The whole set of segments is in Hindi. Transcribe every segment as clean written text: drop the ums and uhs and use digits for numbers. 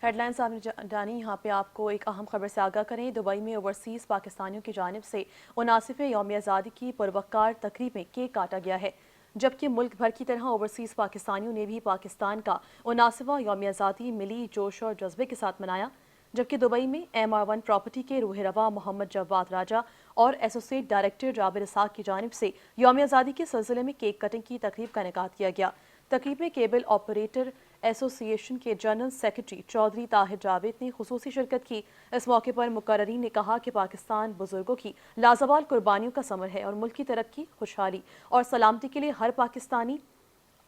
हेडलाइंस आपने जानी। यहाँ पे आपको एक अहम खबर से आगाह करें। दुबई में ओवरसीज़ पाकिस्तानियों की जानिब से 79वें यौम आज़ादी की पुरवकार तकरीब में केक काटा गया है, जबकि मुल्क भर की तरह ओवरसीज़ पाकिस्तानियों ने भी पाकिस्तान का 79वां यौम आज़ादी मिली जोश और जज्बे के साथ मनाया। जबकि दुबई में MR1 प्रॉपर्टी के रूह रवा मोहम्मद जवाद राजा और एसोसिएट डायरेक्टर जाबिर इसाक की जानिब से यौम आज़ादी के सिलसिले में केक कटिंग की तकरीब का इनेकाद किया गया। तकरीब में केबल ऑपरेटर एसोसिएशन के जनरल सेक्रेटरी चौधरी ताहिर जावेद ने खुसूसी शिरकत की। इस मौके पर मुकर्रीन ने कहा कि पाकिस्तान बुजुर्गों की लाजवाल कुर्बानियों का समर है और मुल्क की तरक्की, खुशहाली और सलामती के लिए हर पाकिस्तानी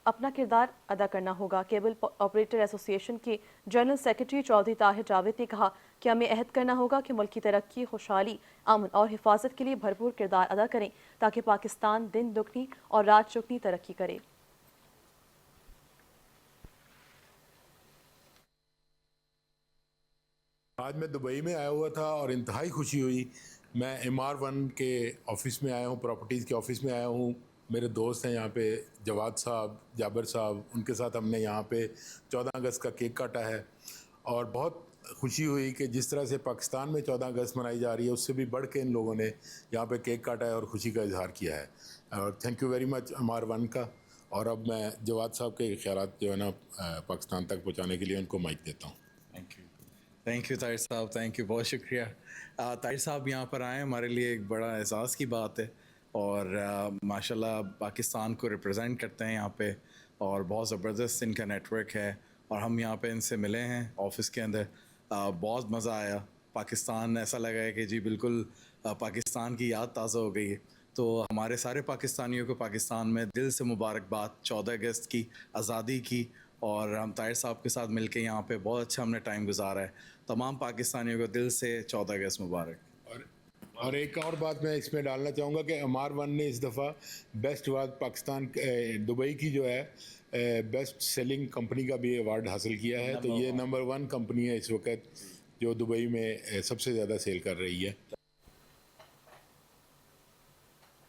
अपना किरदार अदा करना होगा। केबल ऑपरेटर एसोसिएशन के जनरल सेक्रेटरी चौधरी ताहिर जावेद ने कहा कि हमें अहद करना होगा कि मुल्क की तरक्की, खुशहाली, अमन और हिफाजत के लिए भरपूर किरदार अदा करें ताकि पाकिस्तान दिन दुगनी और रात चौगनी तरक्की करे। आज मैं दुबई में आया हुआ था और इंतहाई खुशी हुई। मैं MR1 के ऑफ़िस में आया हूँ, प्रॉपर्टीज़ के ऑफ़िस में आया हूँ। मेरे दोस्त हैं यहाँ पे, जवाद साहब, जाबिर साहब, उनके साथ हमने यहाँ पे 14 अगस्त का केक काटा है और बहुत खुशी हुई कि जिस तरह से पाकिस्तान में 14 अगस्त मनाई जा रही है, उससे भी बढ़ के इन लोगों ने यहाँ पे केक काटा है और खुशी का इजहार किया है। और thank you very much MR1 का। और अब मैं जवाद साहब के ख्यालात जो है ना पाकिस्तान तक पहुँचाने के लिए उनको माइक देता हूँ। थैंक यू ताहिर साहब, थैंक यू, बहुत शुक्रिया। ताहिर साहब यहाँ पर आए हमारे लिए एक बड़ा एहसास की बात है और माशाल्लाह पाकिस्तान को रिप्रेजेंट करते हैं यहाँ पे और बहुत ज़बरदस्त इनका नेटवर्क है और हम यहाँ पे इनसे मिले हैं ऑफिस के अंदर। बहुत मज़ा आया। पाकिस्तान ऐसा लगा है कि जी बिल्कुल पाकिस्तान की याद ताज़ा हो गई है। तो हमारे सारे पाकिस्तानियों को पाकिस्तान में दिल से मुबारकबाद 14 अगस्त की, आज़ादी की। और हम ताहिर साहब के साथ मिलके यहाँ पे बहुत अच्छा हमने टाइम गुजारा है। तमाम पाकिस्तानियों को दिल से 14 अगस्त मुबारक। और एक और बात मैं इसमें डालना चाहूँगा कि MR1 ने इस दफ़ा बेस्ट वाद पाकिस्तान दुबई की जो है बेस्ट सेलिंग कंपनी का भी अवार्ड हासिल किया है। तो ये नंबर 1 कंपनी है इस वक्त जो दुबई में सबसे ज़्यादा सेल कर रही है।